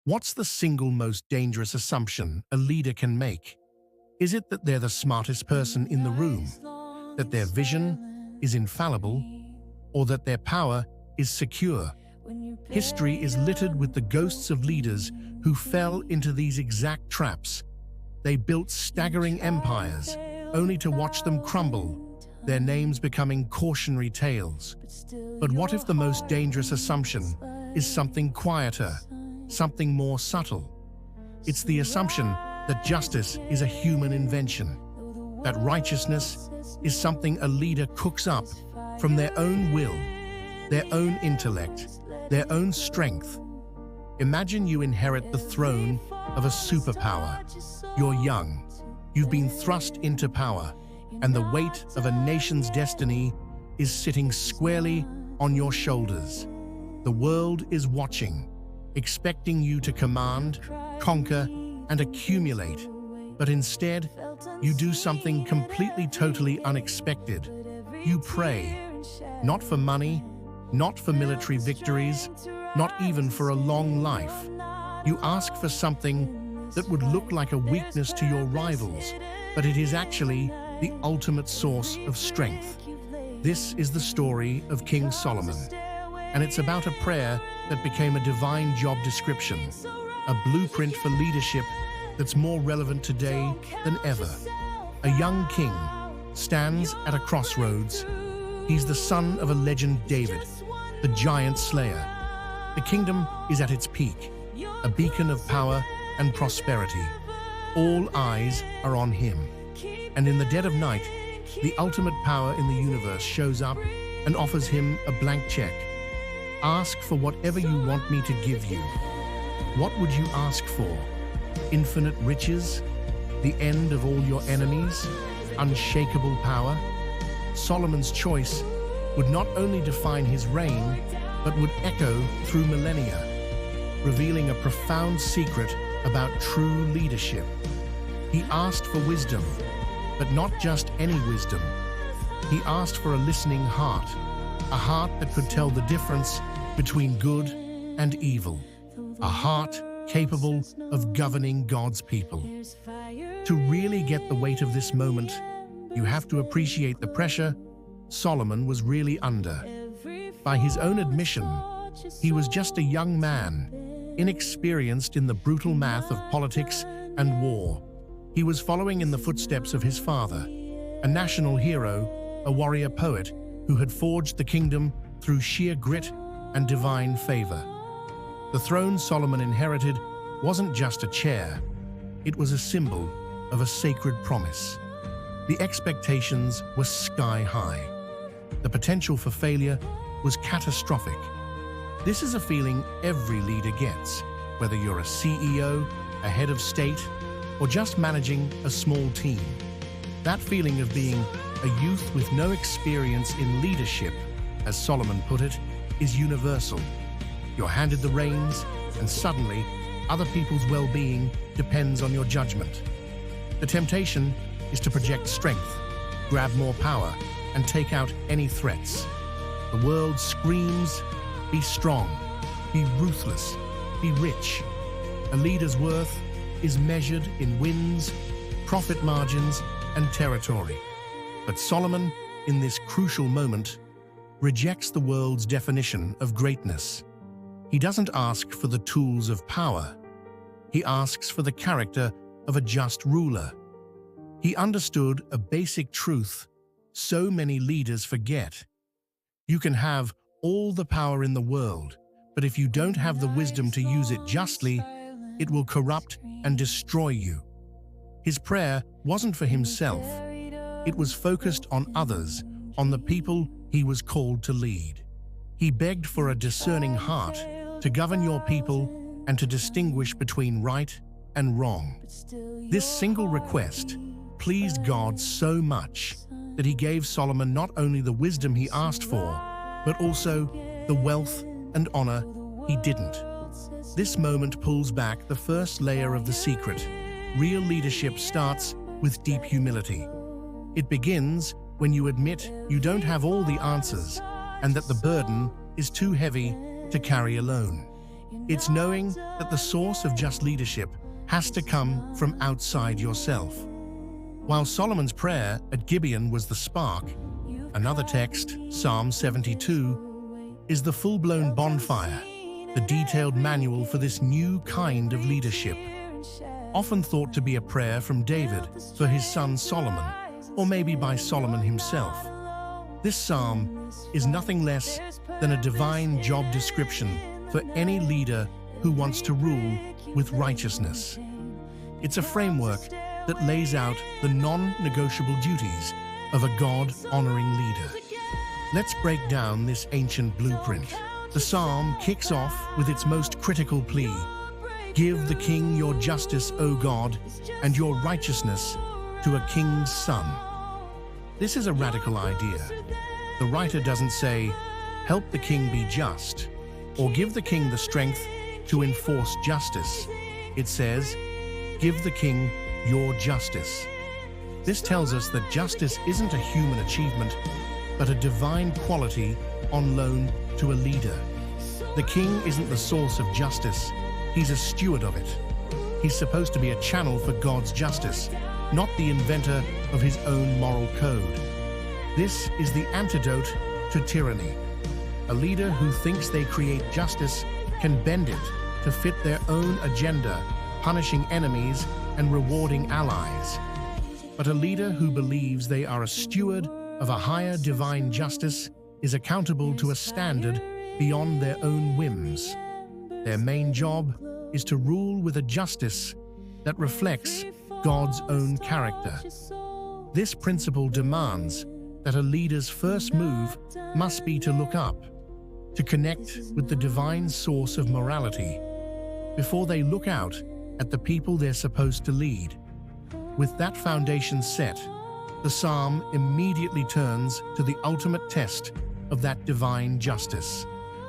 What's the single most dangerous assumption a leader can make? Is it that they're the smartest person in the room, that their vision is infallible, or that their power is secure? History is littered with the ghosts of leaders who fell into these exact traps. They built staggering empires, only to watch them crumble, their names becoming cautionary tales. But what if the most dangerous assumption is something quieter, something more subtle? It's the assumption that justice is a human invention, that righteousness is something a leader cooks up from their own will, their own intellect, their own strength. Imagine you inherit the throne of a superpower. You're young, you've been thrust into power, and the weight of a nation's destiny is sitting squarely on your shoulders. The world is watching, expecting you to command, conquer, and accumulate. But instead, you do something completely, totally unexpected. You pray, not for money, not for military victories, not even for a long life. You ask for something that would look like a weakness to your rivals, but it is actually the ultimate source of strength. This is the story of King Solomon, and it's about a prayer that became a divine job description, a blueprint for leadership that's more relevant today than ever. A young king stands at a crossroads. He's the son of a legend, David, the giant slayer. The kingdom is at its peak, a beacon of power and prosperity. All eyes are on him. And in the dead of night, the ultimate power in the universe shows up and offers him a blank check. Ask for whatever you want me to give you. What would you ask for? Infinite riches? The end of all your enemies? Unshakable power? Solomon's choice would not only define his reign, but would echo through millennia, revealing a profound secret about true leadership. He asked for wisdom, but not just any wisdom. He asked for a listening heart, a heart that could tell the difference between good and evil, a heart capable of governing God's people. To really get the weight of this moment, you have to appreciate the pressure Solomon was really under. By his own admission, he was just a young man, inexperienced in the brutal math of politics and war. He was following in the footsteps of his father, a national hero, a warrior poet who had forged the kingdom through sheer grit and divine favor. The throne Solomon inherited wasn't just a chair, it was a symbol of a sacred promise. The expectations were sky high. The potential for failure was catastrophic. This is a feeling every leader gets, whether you're a CEO, a head of state, or just managing a small team. That feeling of being a youth with no experience in leadership, as Solomon put it, is universal. You're handed the reins, and suddenly, other people's well-being depends on your judgment. The temptation is to project strength, grab more power, and take out any threats. The world screams, be strong, be ruthless, be rich. A leader's worth is measured in wins, profit margins, and territory. But Solomon, in this crucial moment, rejects the world's definition of greatness. He doesn't ask for the tools of power. He asks for the character of a just ruler. He understood a basic truth so many leaders forget. You can have all the power in the world, but if you don't have the wisdom to use it justly, it will corrupt and destroy you. His prayer wasn't for himself. It was focused on others, on the people he was called to lead. He begged for a discerning heart to govern your people and to distinguish between right and wrong. This single request pleased God so much that he gave Solomon not only the wisdom he asked for, but also the wealth and honor he didn't. This moment pulls back the first layer of the secret. Real leadership starts with deep humility. It begins when you admit you don't have all the answers and that the burden is too heavy to carry alone. It's knowing that the source of just leadership has to come from outside yourself. While Solomon's prayer at Gibeon was the spark, another text, Psalm 72, is the full-blown bonfire, the detailed manual for this new kind of leadership. Often thought to be a prayer from David for his son Solomon, or maybe by Solomon himself. This psalm is nothing less than a divine job description for any leader who wants to rule with righteousness. It's a framework that lays out the non-negotiable duties of a God-honoring leader. Let's break down this ancient blueprint. The psalm kicks off with its most critical plea: "Give the king your justice, O God, and your righteousness to a king's son." This is a radical idea. The writer doesn't say, "Help the king be just," or "Give the king the strength to enforce justice." It says, "Give the king your justice." This tells us that justice isn't a human achievement, but a divine quality on loan to a leader. The king isn't the source of justice, he's a steward of it. He's supposed to be a channel for God's justice, not the inventor of his own moral code. This is the antidote to tyranny. A leader who thinks they create justice can bend it to fit their own agenda, punishing enemies and rewarding allies. But a leader who believes they are a steward of a higher divine justice is accountable to a standard beyond their own whims. Their main job is to rule with a justice that reflects God's own character. This principle demands that a leader's first move must be to look up, to connect with the divine source of morality, before they look out at the people they're supposed to lead. With that foundation set, the psalm immediately turns to the ultimate test of that divine justice.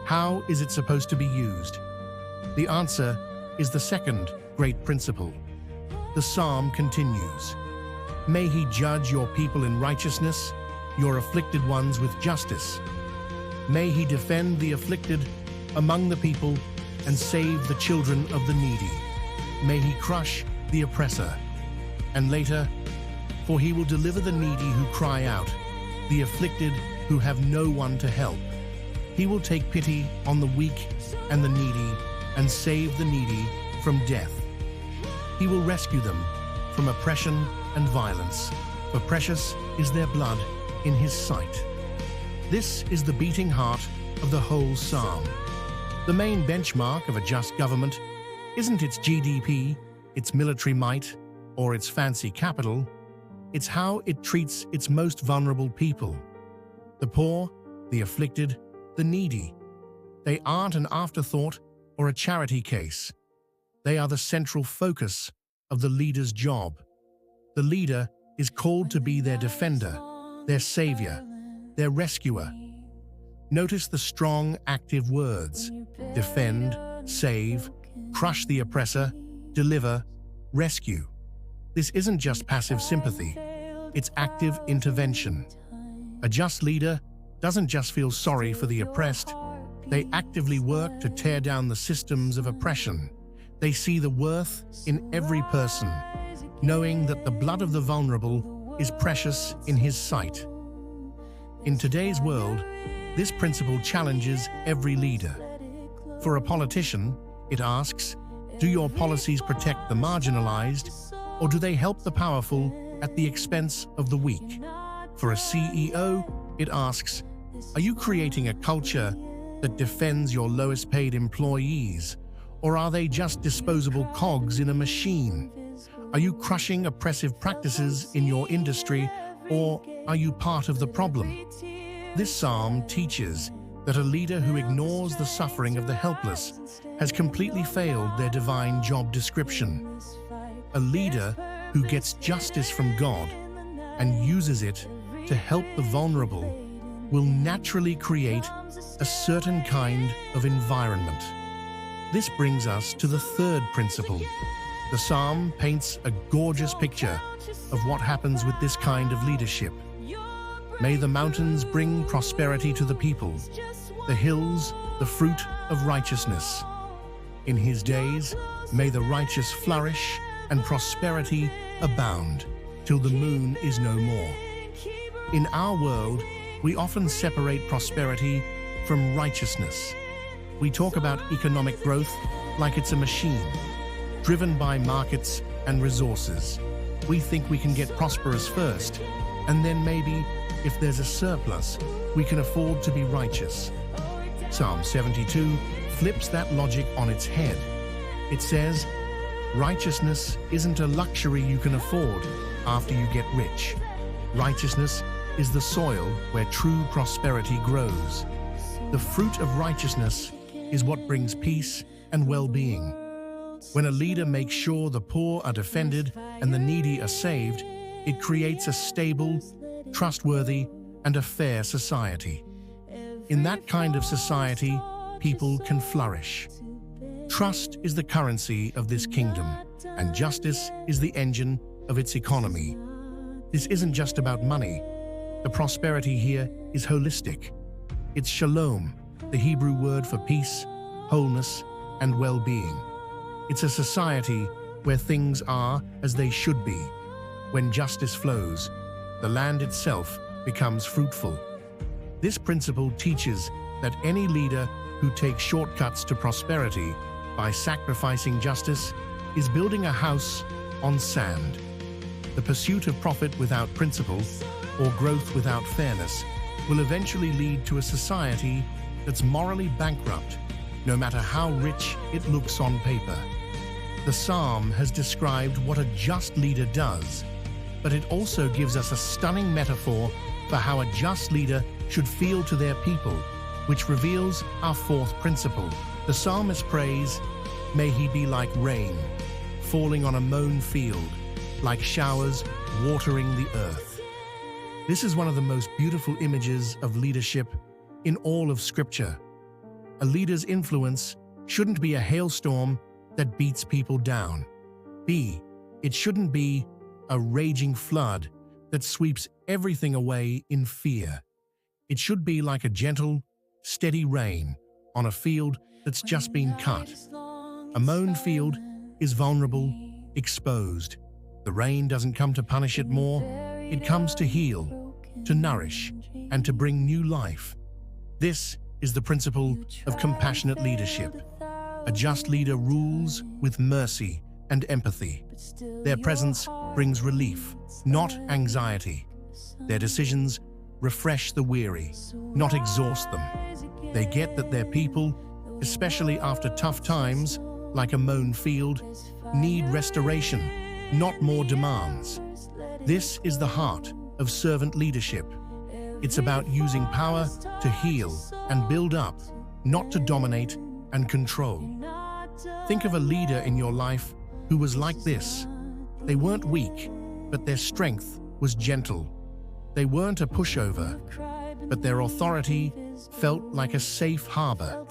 How is it supposed to be used? The answer is the second great principle. The psalm continues, "May he judge your people in righteousness, your afflicted ones with justice. May he defend the afflicted among the people and save the children of the needy. May he crush the oppressor." And later, "For he will deliver the needy who cry out, the afflicted who have no one to help. He will take pity on the weak and the needy and save the needy from death. He will rescue them from oppression and violence, for precious is their blood in his sight." This is the beating heart of the whole psalm. The main benchmark of a just government isn't its GDP, its military might, or its fancy capital. It's how it treats its most vulnerable people. The poor, the afflicted, the needy. They aren't an afterthought or a charity case. They are the central focus of the leader's job. The leader is called to be their defender, their savior, their rescuer. Notice the strong, active words: defend, save, crush the oppressor, deliver, rescue. This isn't just passive sympathy, it's active intervention. A just leader doesn't just feel sorry for the oppressed, they actively work to tear down the systems of oppression. They see the worth in every person, knowing that the blood of the vulnerable is precious in his sight. In today's world, this principle challenges every leader. For a politician, it asks, do your policies protect the marginalized, or do they help the powerful at the expense of the weak? For a CEO, it asks, are you creating a culture that defends your lowest paid employees, or are they just disposable cogs in a machine? Are you crushing oppressive practices in your industry, or are you part of the problem? This psalm teaches that a leader who ignores the suffering of the helpless has completely failed their divine job description. A leader who gets justice from God and uses it to help the vulnerable will naturally create a certain kind of environment. This brings us to the third principle. The psalm paints a gorgeous picture of what happens with this kind of leadership. May the mountains bring prosperity to the people, the hills the fruit of righteousness. In his days, may the righteous flourish and prosperity abound, till the moon is no more. In our world, we often separate prosperity from righteousness. We talk about economic growth like it's a machine, driven by markets and resources. We think we can get prosperous first, and then maybe, if there's a surplus, we can afford to be righteous. Psalm 72 flips that logic on its head. It says, righteousness isn't a luxury you can afford after you get rich. Righteousness is the soil where true prosperity grows. The fruit of righteousness is what brings peace and well-being. When a leader makes sure the poor are defended and the needy are saved, it creates a stable, trustworthy, and a fair society. In that kind of society, people can flourish. Trust is the currency of this kingdom, and justice is the engine of its economy. This isn't just about money. The prosperity here is holistic. It's shalom, the Hebrew word for peace, wholeness, and well-being. It's a society where things are as they should be. When justice flows, the land itself becomes fruitful. This principle teaches that any leader who takes shortcuts to prosperity by sacrificing justice is building a house on sand. The pursuit of profit without principle or growth without fairness will eventually lead to a society that's morally bankrupt, no matter how rich it looks on paper. The psalm has described what a just leader does, but it also gives us a stunning metaphor for how a just leader should feel to their people, which reveals our fourth principle. The psalmist prays, may he be like rain, falling on a mown field, like showers watering the earth. This is one of the most beautiful images of leadership in all of Scripture. A leader's influence shouldn't be a hailstorm that beats people down. It shouldn't be a raging flood that sweeps everything away in fear. It should be like a gentle, steady rain on a field that's just been cut. A mown field is vulnerable, exposed. The rain doesn't come to punish it more. It comes to heal, to nourish, and to bring new life. This is the principle of compassionate leadership. A just leader rules with mercy and empathy. Their presence brings relief, not anxiety. Their decisions refresh the weary, not exhaust them. They get that their people, especially after tough times, like a mown field, need restoration, not more demands. This is the heart of servant leadership. It's about using power to heal and build up, not to dominate and control. Think of a leader in your life who was like this. They weren't weak, but their strength was gentle. They weren't a pushover, but their authority felt like a safe harbor.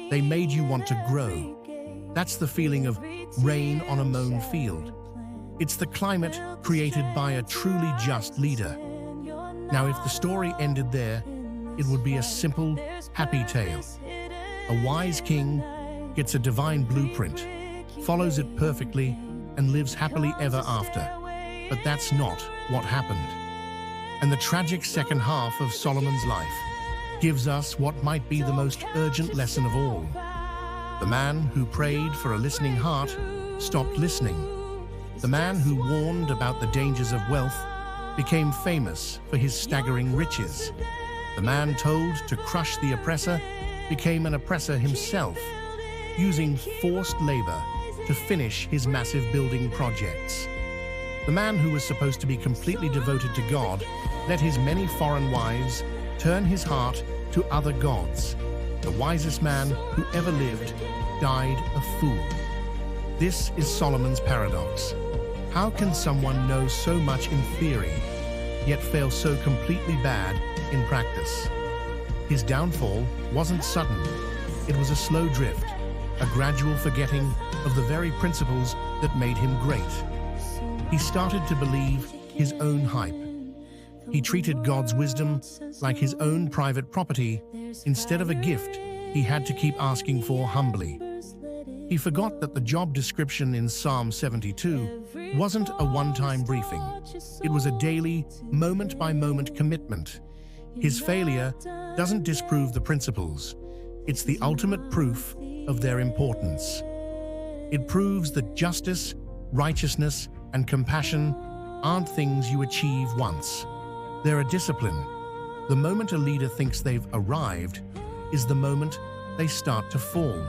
They made you want to grow. That's the feeling of rain on a mown field. It's the climate created by a truly just leader. Now, if the story ended there, it would be a simple, happy tale. A wise king gets a divine blueprint, follows it perfectly, and lives happily ever after. But that's not what happened. And the tragic second half of Solomon's life gives us what might be the most urgent lesson of all. The man who prayed for a listening heart stopped listening. The man who warned about the dangers of wealth became famous for his staggering riches. The man told to crush the oppressor became an oppressor himself, using forced labor to finish his massive building projects. The man who was supposed to be completely devoted to God let his many foreign wives turn his heart to other gods. The wisest man who ever lived died a fool. This is Solomon's paradox. How can someone know so much in theory, yet fail so completely bad in practice? His downfall wasn't sudden. It was a slow drift, a gradual forgetting of the very principles that made him great. He started to believe his own hype. He treated God's wisdom like his own private property instead of a gift he had to keep asking for humbly. He forgot that the job description in Psalm 72 wasn't a one-time briefing. It was a daily, moment-by-moment commitment. His failure doesn't disprove the principles. It's the ultimate proof of their importance. It proves that justice, righteousness, and compassion aren't things you achieve once. They're a discipline. The moment a leader thinks they've arrived is the moment they start to fall.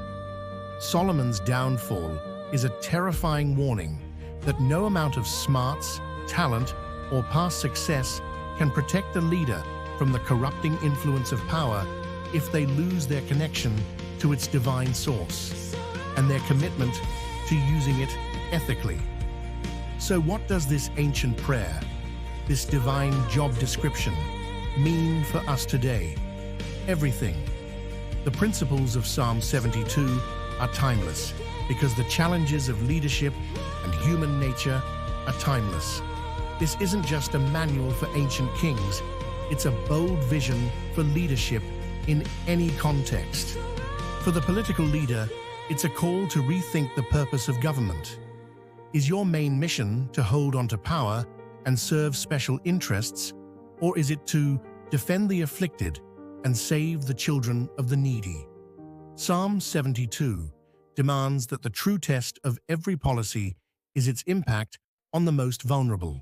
Solomon's downfall is a terrifying warning that no amount of smarts, talent, or past success can protect a leader from the corrupting influence of power if they lose their connection to its divine source and their commitment to using it ethically. So what does this ancient prayer, this divine job description, mean for us today? Everything. The principles of Psalm 72 are timeless because the challenges of leadership and human nature are timeless. This isn't just a manual for ancient kings, it's a bold vision for leadership in any context. For the political leader, it's a call to rethink the purpose of government. Is your main mission to hold onto power and serve special interests, or is it to defend the afflicted and save the children of the needy? Psalm 72 demands that the true test of every policy is its impact on the most vulnerable.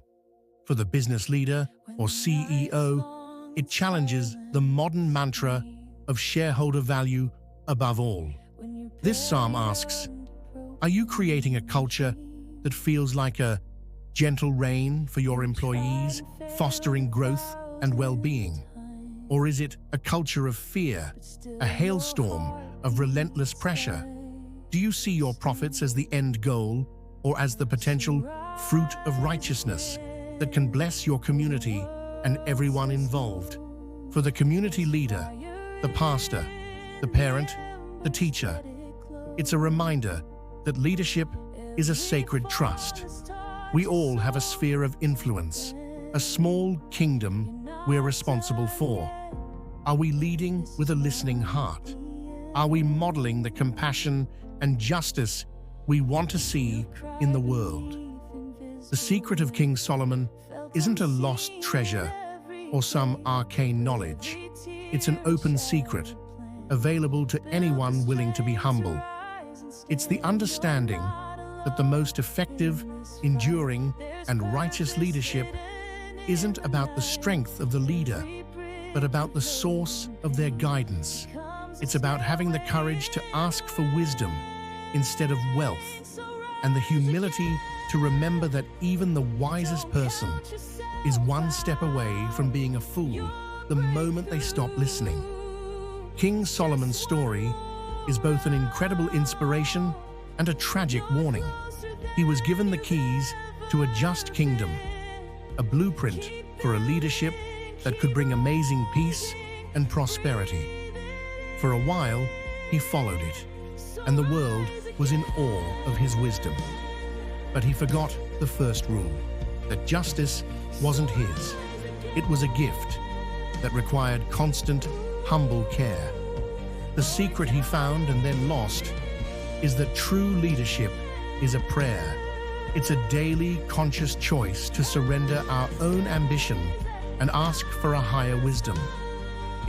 For the business leader or CEO, it challenges the modern mantra of shareholder value above all. This psalm asks, are you creating a culture that feels like a gentle rain for your employees, fostering growth and well-being? Or is it a culture of fear, a hailstorm of relentless pressure? Do you see your profits as the end goal or as the potential fruit of righteousness that can bless your community and everyone involved? For the community leader, the pastor, the parent, the teacher, it's a reminder that leadership is a sacred trust. We all have a sphere of influence, a small kingdom we're responsible for. Are we leading with a listening heart? Are we modeling the compassion and justice we want to see in the world? The secret of King Solomon isn't a lost treasure or some arcane knowledge. It's an open secret, available to anyone willing to be humble. It's the understanding that the most effective, enduring, and righteous leadership isn't about the strength of the leader, but about the source of their guidance. It's about having the courage to ask for wisdom instead of wealth, and the humility to remember that even the wisest person is one step away from being a fool the moment they stop listening. King Solomon's story is both an incredible inspiration and a tragic warning. He was given the keys to a just kingdom, a blueprint for a leadership that could bring amazing peace and prosperity. For a while, he followed it, and the world was in awe of his wisdom. But he forgot the first rule, that justice wasn't his. It was a gift that required constant, humble care. The secret he found and then lost is that true leadership is a prayer. It's a daily, conscious choice to surrender our own ambition and ask for a higher wisdom.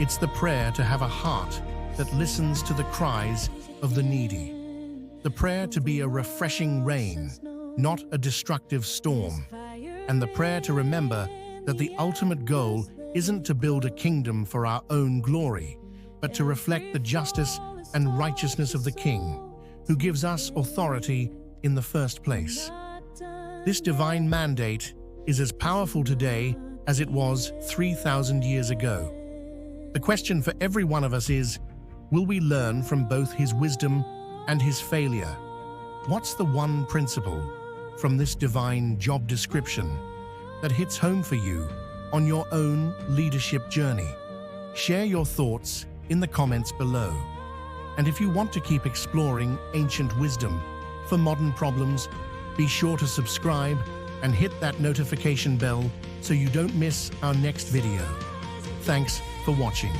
It's the prayer to have a heart that listens to the cries of the needy. The prayer to be a refreshing rain, not a destructive storm. And the prayer to remember that the ultimate goal isn't to build a kingdom for our own glory, but to reflect the justice and righteousness of the King, who gives us authority in the first place. This divine mandate is as powerful today as it was 3,000 years ago. The question for every one of us is, will we learn from both his wisdom and his failure? What's the one principle from this divine job description that hits home for you on your own leadership journey? Share your thoughts in the comments below. And if you want to keep exploring ancient wisdom for modern problems, be sure to subscribe and hit that notification bell so you don't miss our next video. Thanks for watching.